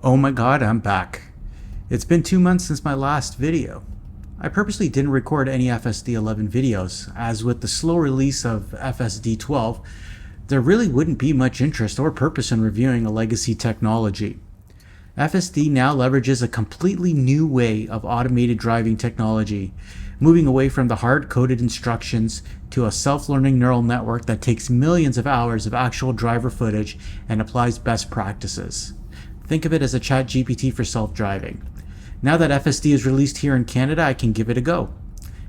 Oh my god, I'm back. It's been 2 months since my last video. I purposely didn't record any FSD11 videos, as with the slow release of FSD12, there really wouldn't be much interest or purpose in reviewing a legacy technology. FSD now leverages a completely new way of automated driving technology, moving away from the hard-coded instructions to a self-learning neural network that takes millions of hours of actual driver footage and applies best practices. Think of it as a ChatGPT for self-driving. Now that FSD is released here in Canada, I can give it a go.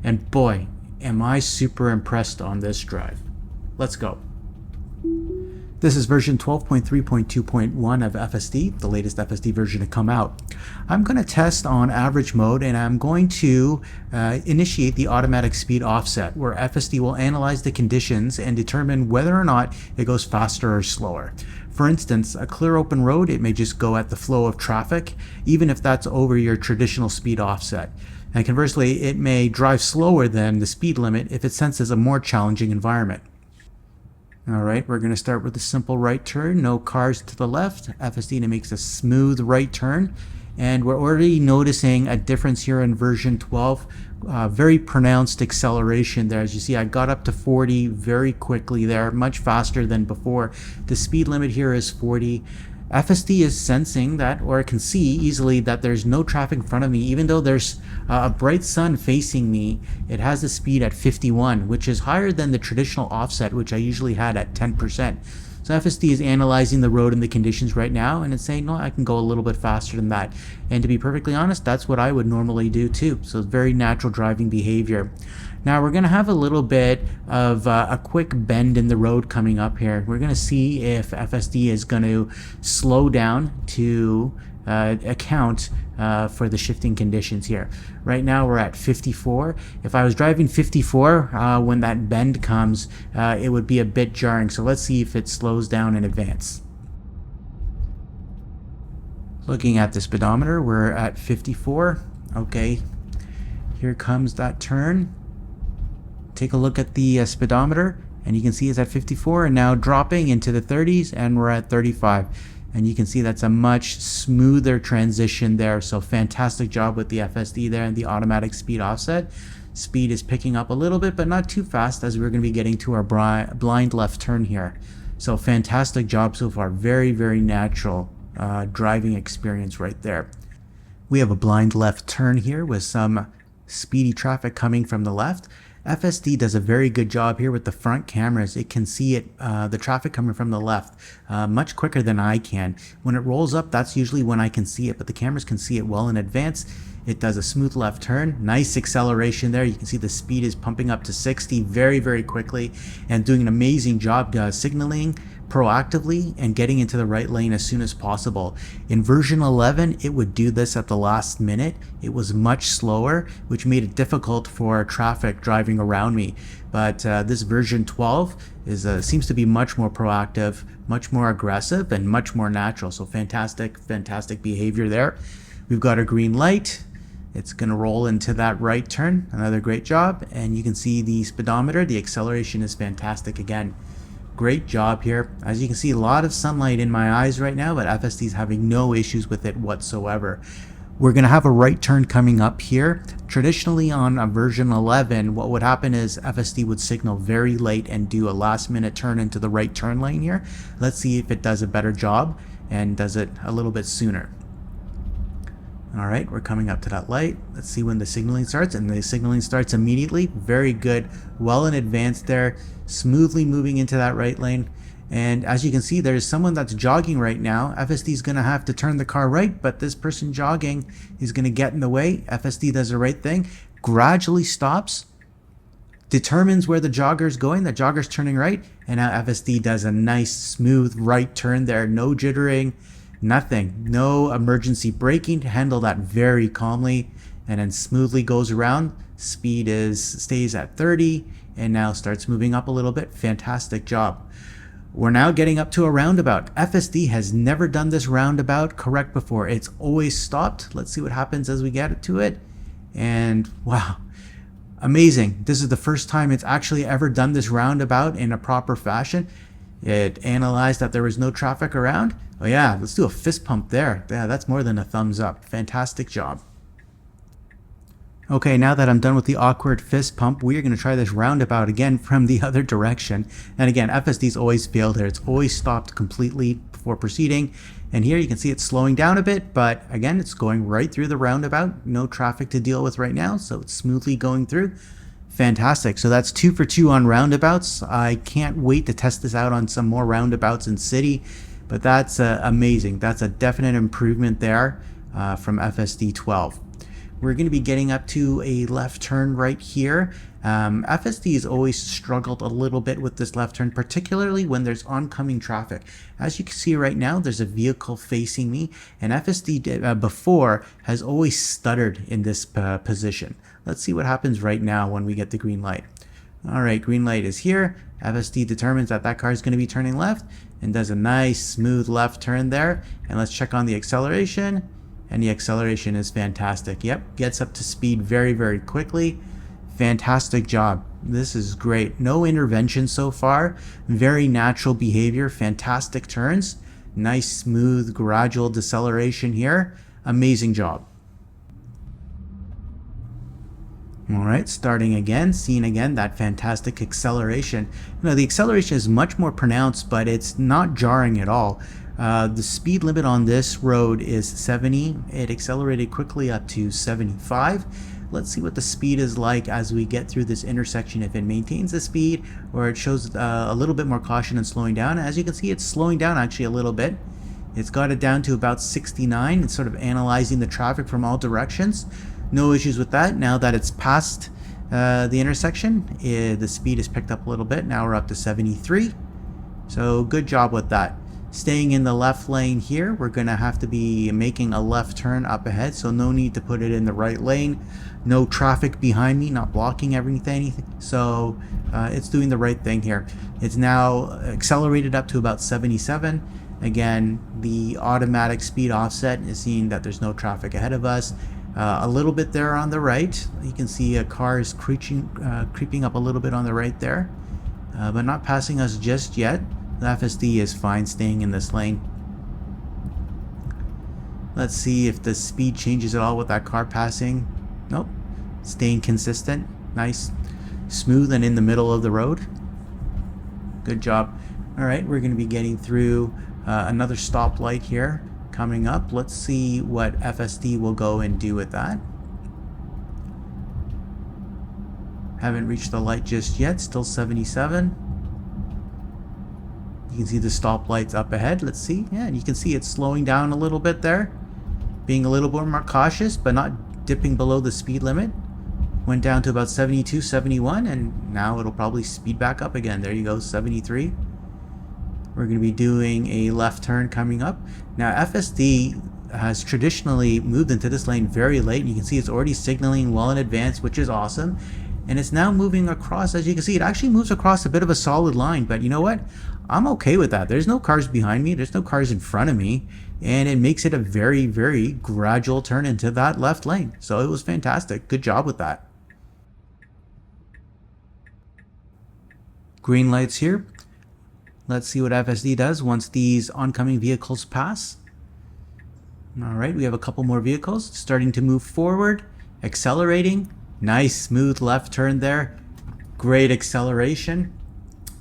And boy, am I super impressed on this drive. Let's go. This is version 12.3.2.1 of FSD, the latest FSD version to come out. I'm going to test on average mode, and I'm going to initiate the automatic speed offset, where FSD will analyze the conditions and determine whether or not it goes faster or slower. For instance, a clear open road, it may just go at the flow of traffic, even if that's over your traditional speed offset. And conversely, it may drive slower than the speed limit if it senses a more challenging environment. Alright, we're going to start with a simple right turn, no cars to the left. FSD makes a smooth right turn, and we're already noticing a difference here in version 12. Very pronounced acceleration there. As you see, I got up to 40 very quickly there, much faster than before. The speed limit here is 40. FSD is sensing that, or it can see easily that there's no traffic in front of me. Even though there's a bright sun facing me, it has the speed at 51, which is higher than the traditional offset, which I usually had at 10%. So FSD is analyzing the road and the conditions right now, and it's saying, no, I can go a little bit faster than that. And to be perfectly honest, that's what I would normally do too. So it's very natural driving behavior. Now we're going to have a little bit of a quick bend in the road coming up here. We're going to see if FSD is going to slow down to account for the shifting conditions here. Right now we're at 54. If I was driving 54 when that bend comes, it would be a bit jarring. So let's see if it slows down in advance. Looking at the speedometer, we're at 54. Okay, here comes that turn. Take a look at the speedometer, and you can see it's at 54 and now dropping into the 30s, and we're at 35. And you can see that's a much smoother transition there. So fantastic job with the FSD there and the automatic speed offset. Speed is picking up a little bit, but not too fast, as we're going to be getting to our blind left turn here. So fantastic job so far. Very, very natural driving experience right there. We have a blind left turn here with some speedy traffic coming from the left. FSD does a very good job here with the front cameras. It can see it, the traffic coming from the left much quicker than I can. When it rolls up, that's usually when I can see it, but the cameras can see it well in advance. It does a smooth left turn, nice acceleration there. You can see the speed is pumping up to 60 very, very quickly, and doing an amazing job signaling proactively and getting into the right lane as soon as possible. In version 11, it would do this at the last minute. It was much slower, which made it difficult for traffic driving around me. But this version 12 seems to be much more proactive, much more aggressive, and much more natural. So fantastic, fantastic behavior there. We've got a green light. It's going to roll into that right turn. Another great job. And you can see the speedometer. The acceleration is fantastic again. Great job here. As you can see, a lot of sunlight in my eyes right now, but FSD is having no issues with it whatsoever. We're going to have a right turn coming up here. Traditionally on a version 11, what would happen is FSD would signal very late and do a last minute turn into the right turn lane here. Let's see if it does a better job and does it a little bit sooner. All right, we're coming up to that light. Let's see when the signaling starts, and the signaling starts immediately. Very good, well in advance there, smoothly moving into that right lane. And as you can see, there's someone that's jogging right now. FSD is going to have to turn the car right, but this person jogging is going to get in the way. FSD does the right thing, gradually stops, determines where the jogger is going. The jogger's turning right, and now FSD does a nice smooth right turn there, no jittering. Nothing, no emergency braking to handle that very calmly, and then smoothly goes around. Speed stays at 30 and now starts moving up a little bit. Fantastic job. We're now getting up to a roundabout. FSD has never done this roundabout correct before. It's always stopped. Let's see what happens as we get to it. And wow, amazing. This is the first time it's actually ever done this roundabout in a proper fashion. It analyzed that there was no traffic around. Oh yeah, let's do a fist pump there. Yeah, that's more than a thumbs up. Fantastic job. Okay, now that I'm done with the awkward fist pump, we are going to try this roundabout again from the other direction. And again, FSD's always failed here. It's always stopped completely before proceeding. And here you can see it's slowing down a bit, but again, it's going right through the roundabout. No traffic to deal with right now, so it's smoothly going through. Fantastic. So that's 2 for 2 on roundabouts. I can't wait to test this out on some more roundabouts in city, but that's amazing. That's a definite improvement there from FSD 12. We're going to be getting up to a left turn right here. FSD has always struggled a little bit with this left turn, particularly when there's oncoming traffic. As you can see right now, there's a vehicle facing me, and FSD before has always stuttered in this position. Let's see what happens right now when we get the green light. All right, green light is here. FSD determines that that car is going to be turning left and does a nice smooth left turn there. And let's check on the acceleration. And the acceleration is fantastic. Yep, gets up to speed very, very quickly. Fantastic job. This is great. No intervention so far. Very natural behavior. Fantastic turns. Nice, smooth, gradual deceleration here. Amazing job. All right, starting again, seeing again that fantastic acceleration. You know, the acceleration is much more pronounced, but it's not jarring at all. The speed limit on this road is 70. It accelerated quickly up to 75. Let's see what the speed is like as we get through this intersection, if it maintains the speed or it shows a little bit more caution and slowing down. As you can see, it's slowing down actually a little bit. It's got it down to about 69. It's sort of analyzing the traffic from all directions. No issues with that. Now that it's past the intersection, the speed is picked up a little bit. Now we're up to 73. So good job with that. Staying in the left lane here, we're going to have to be making a left turn up ahead, so no need to put it in the right lane. No traffic behind me, not blocking everything, so it's doing the right thing here. It's now accelerated up to about 77. Again, the automatic speed offset is seeing that there's no traffic ahead of us. A little bit there on the right. You can see a car is creeping up a little bit on the right there, but not passing us just yet. The FSD is fine staying in this lane. Let's see if the speed changes at all with that car passing. Nope. Staying consistent. Nice. Smooth and in the middle of the road. Good job. Alright, we're going to be getting through another stoplight here coming up. Let's see what FSD will go and do with that. Haven't reached the light just yet. Still 77. You can see the stoplights up ahead. Let's see. Yeah, and you can see it's slowing down a little bit there. Being a little bit more cautious, but not dipping below the speed limit. Went down to about 72, 71, and now it'll probably speed back up again. There you go, 73. We're going to be doing a left turn coming up. Now, FSD has traditionally moved into this lane very late, and you can see it's already signaling well in advance, which is awesome. And it's now moving across. As you can see, it actually moves across a bit of a solid line, but you know what? I'm okay with that. There's no cars behind me. There's no cars in front of me. And it makes it a very, very gradual turn into that left lane. So it was fantastic. Good job with that. Green lights here. Let's see what FSD does once these oncoming vehicles pass. All right, we have a couple more vehicles starting to move forward, accelerating. Nice smooth left turn there. Great acceleration.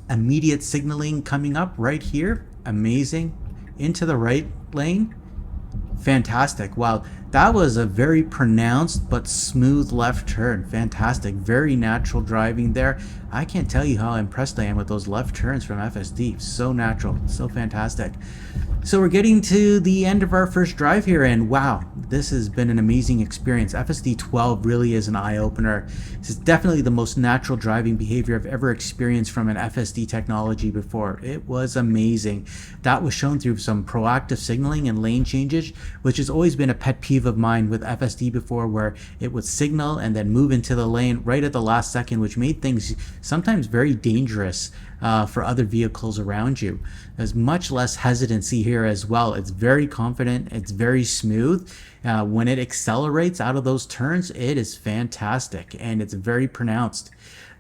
Immediate signaling coming up right here. Amazing. Into the right lane. Fantastic. Wow, that was a very pronounced but smooth left turn. Fantastic. Very natural driving there. I can't tell you how impressed I am with those left turns from FSD. So natural. So fantastic. So we're getting to the end of our first drive here, and wow, this has been an amazing experience. FSD 12 really is an eye-opener. This is definitely the most natural driving behavior I've ever experienced from an FSD technology before. It was amazing. That was shown through some proactive signaling and lane changes, which has always been a pet peeve of mine with FSD before, where it would signal and then move into the lane right at the last second, which made things sometimes very dangerous for other vehicles around you. There's much less hesitancy here as well. It's very confident. It's very smooth. When it accelerates out of those turns, it is fantastic and it's very pronounced.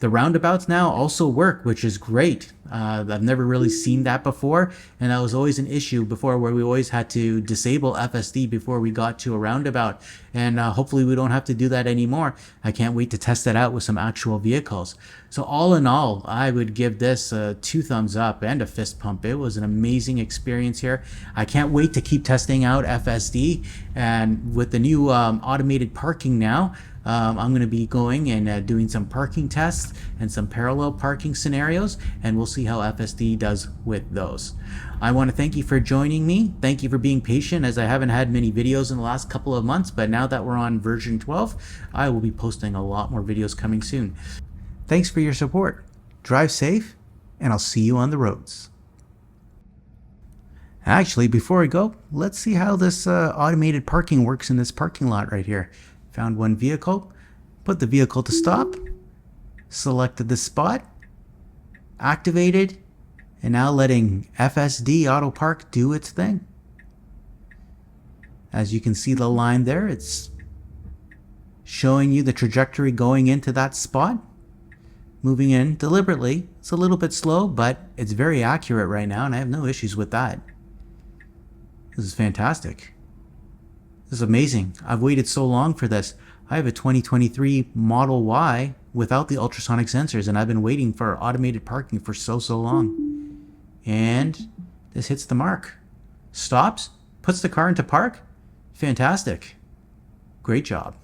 The roundabouts now also work, which is great. I've never really seen that before, and that was always an issue before, where we always had to disable FSD before we got to a roundabout, and hopefully we don't have to do that anymore. I can't wait to test that out with some actual vehicles. So all in all, I would give this 2 thumbs up and a fist pump. It was an amazing experience here. I can't wait to keep testing out FSD, and with the new automated parking now, I'm going to be going and doing some parking tests and some parallel parking scenarios, and we'll see how FSD does with those. I want to thank you for joining me. Thank you for being patient, as I haven't had many videos in the last couple of months, but now that we're on version 12, I will be posting a lot more videos coming soon. Thanks for your support. Drive safe, and I'll see you on the roads. Actually, before we go, let's see how this automated parking works in this parking lot right here. Found one vehicle, put the vehicle to stop, selected the spot, activated, and now letting FSD Auto Park do its thing. As you can see the line there, it's showing you the trajectory going into that spot. Moving in deliberately. It's a little bit slow, but it's very accurate right now, and I have no issues with that. This is fantastic. This is amazing. I've waited so long for this. I have a 2023 Model Y without the ultrasonic sensors, and I've been waiting for automated parking for so long. And this hits the mark. Stops, puts the car into park. Fantastic. Great job.